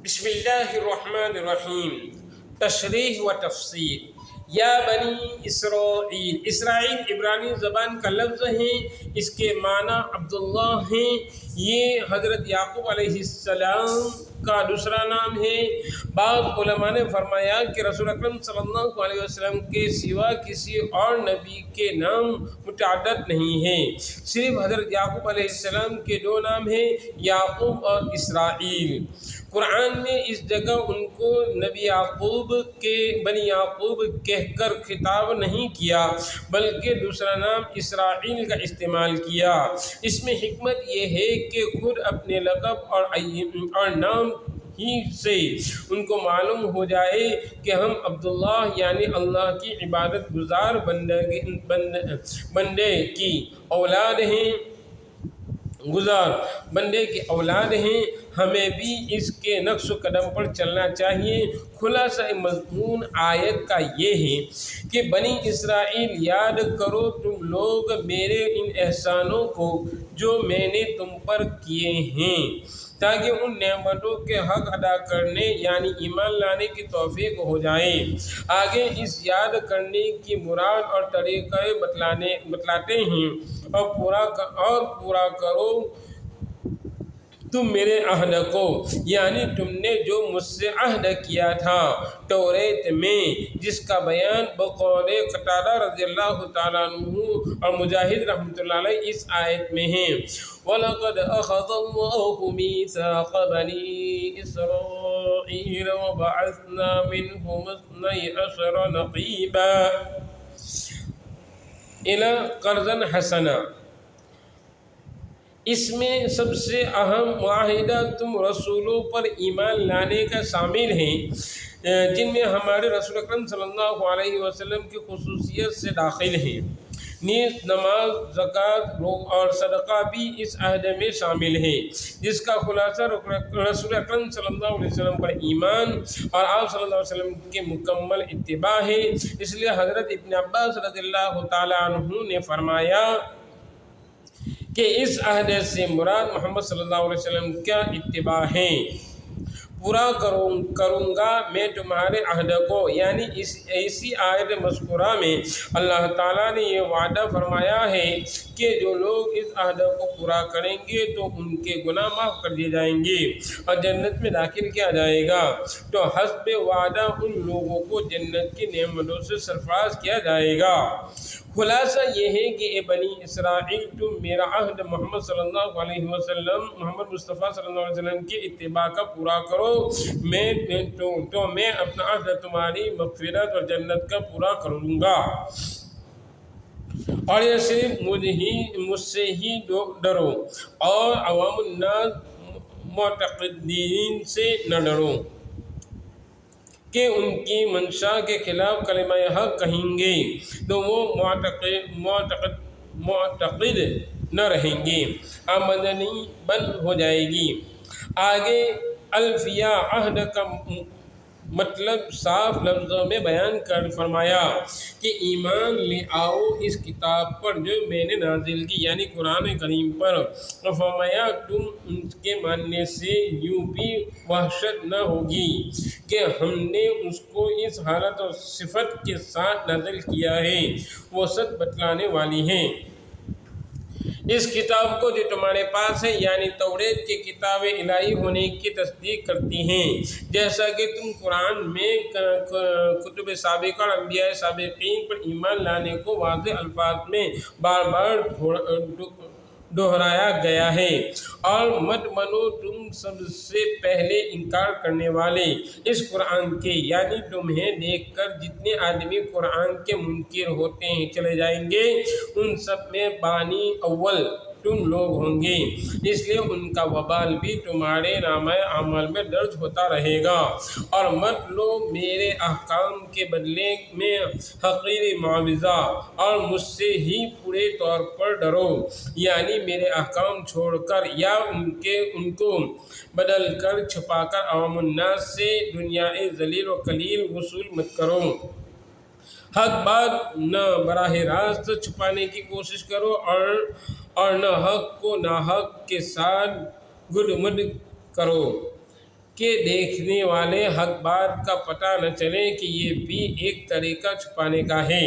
بسم اللہ الرحمن الرحیم۔ تشریح و تفسیر۔ یا بنی اسرائیل، اسرائیل عبرانی زبان کا لفظ ہے، اس کے معنی عبداللہ ہیں۔ یہ حضرت یعقوب علیہ السلام کا دوسرا نام ہے۔ بعض علماء نے فرمایا کہ رسول اکرم صلی اللہ علیہ وسلم کے سوا کسی اور نبی کے نام متعدد نہیں ہیں، صرف حضرت یعقوب علیہ السلام کے دو نام ہیں، یعقوب اور اسرائیل۔ قرآن نے اس جگہ ان کو نبی یعقوب کے بنی یعقوب کہہ کر خطاب نہیں کیا، بلکہ دوسرا نام اسرائیل کا استعمال کیا۔ اس میں حکمت یہ ہے کہ خود اپنے لقب اور نام ہی سے ان کو معلوم ہو جائے کہ ہم عبداللہ یعنی اللہ کی عبادت گزار بندے کی اولاد ہیں، ہمیں بھی اس کے نقش و قدم پر چلنا چاہیے۔ خلاصہ مضمون آیت کا یہ ہے کہ بنی اسرائیل، یاد کرو تم لوگ میرے ان احسانوں کو جو میں نے تم پر کیے ہیں، تاکہ ان نعمتوں کے حق ادا کرنے یعنی ایمان لانے کی توفیق ہو جائے۔ آگے اس یاد کرنے کی مراد اور طریقہ بتلاتے ہیں۔ اور پورا کرو تم میرے عہد کو، یعنی تم نے جو مجھ سے عہد کیا تھا توریت میں، جس کا بیان بقول قتادہ رضی اللہ تعالیٰ عنہ اور مجاہد رحمۃ اللہ علیہ اس آیت میں ہے۔ وَلَقَدْ أَخَذَ اللَّهُ مِيثَاقَ بَنِي إِسْرَائِيلَ وَبَعَثْنَا مِنْهُمُ اثْنَيْ عَشَرَ نَقِيبًا إِلَىٰ قَرْضًا حَسَنًا۔ اس میں سب سے اہم معاہدہ تم رسولوں پر ایمان لانے کا شامل ہے، جن میں ہمارے رسول اکرم صلی اللہ علیہ وسلم کی خصوصیت سے داخل ہیں۔ نیز نماز، زکوٰۃ اور صدقہ بھی اس عہد میں شامل ہے، جس کا خلاصہ رسول اکرم صلی اللہ علیہ وسلم پر ایمان اور آپ صلی اللہ علیہ وسلم کے مکمل اتباع ہے۔ اس لیے حضرت ابن عباس رضی اللہ تعالیٰ عنہ نے فرمایا کہ اس عہد سے مراد محمد صلی اللہ علیہ وسلم کا اتباع ہے۔ پورا کروں گا میں تمہارے عہد کو، یعنی اسی آیت مذکورہ میں اللہ تعالیٰ نے یہ وعدہ فرمایا ہے کہ جو لوگ اس عہد کو پورا کریں گے تو ان کے گناہ معاف کر دیے جائیں گے اور جنت میں داخل کیا جائے گا، تو حسب وعدہ ان لوگوں کو جنت کی نعمتوں سے سرفراز کیا جائے گا۔ خلاصہ یہ ہے کہ اے بنی اسرائیل، تم میرا عہد محمد صلی اللہ علیہ وسلم، محمد مصطفیٰ صلی اللہ علیہ وسلم کی اتباع کا پورا کرو، میں اپنا عہد تمہاری مغفرت اور جنت کا پورا کروں گا، اور یہ صرف مجھ سے ہی ڈرو اور عوام الناس معتقدین سے نہ ڈرو کہ ان کی منشا کے خلاف کلمہ حق کہیں گے تو وہ معتقد نہ رہیں گے، آمدنی بند ہو جائے گی۔ آگے الفیہ عہد کا مطلب صاف لفظوں میں بیان کر فرمایا کہ ایمان لے آؤ اس کتاب پر جو میں نے نازل کی، یعنی قرآن کریم پر، اور فرمایا تم ان کے ماننے سے یوں بھی وحشت نہ ہوگی کہ ہم نے اس کو اس حالت اور صفت کے ساتھ نازل کیا ہے، وہ سچ بتلانے والی ہیں۔ اس کتاب کو جو تمہارے پاس ہے یعنی توریت کی کتاب الہی ہونے کی تصدیق کرتی ہیں، جیسا کہ تم قرآن میں کتب سابقہ اور انبیاء سابقین پر ایمان لانے کو واضح الفاظ میں بار بار دہرایا گیا ہے۔ اور مت منو تم سب سے پہلے انکار کرنے والے اس قرآن کے، یعنی تمہیں دیکھ کر جتنے آدمی قرآن کے منکر ہوتے ہیں چلے جائیں گے، ان سب میں بانی اول تم لوگ ہوں گے، اس لیے ان کا وبال بھی تمہارے نامہ اعمال میں درج ہوتا رہے گا۔ اور مت لو میرے احکام کے بدلے میں حقیر معاوضہ، اور مجھ سے ہی پورے طور پر ڈرو، یعنی میرے احکام چھوڑ کر یا ان کو بدل کر چھپا کر عوام الناس سے دنیا ذلیل و قلیل وصول مت کرو۔ حق بات نہ براہ راست چھپانے کی کوشش کرو اور نہ حق کو ناحق کے ساتھ گڈ مڈ کرو۔ کہ دیکھنے والے حق بات کا پتہ نہ چلے کہ یہ بھی ایک طریقہ چھپانے کا ہے۔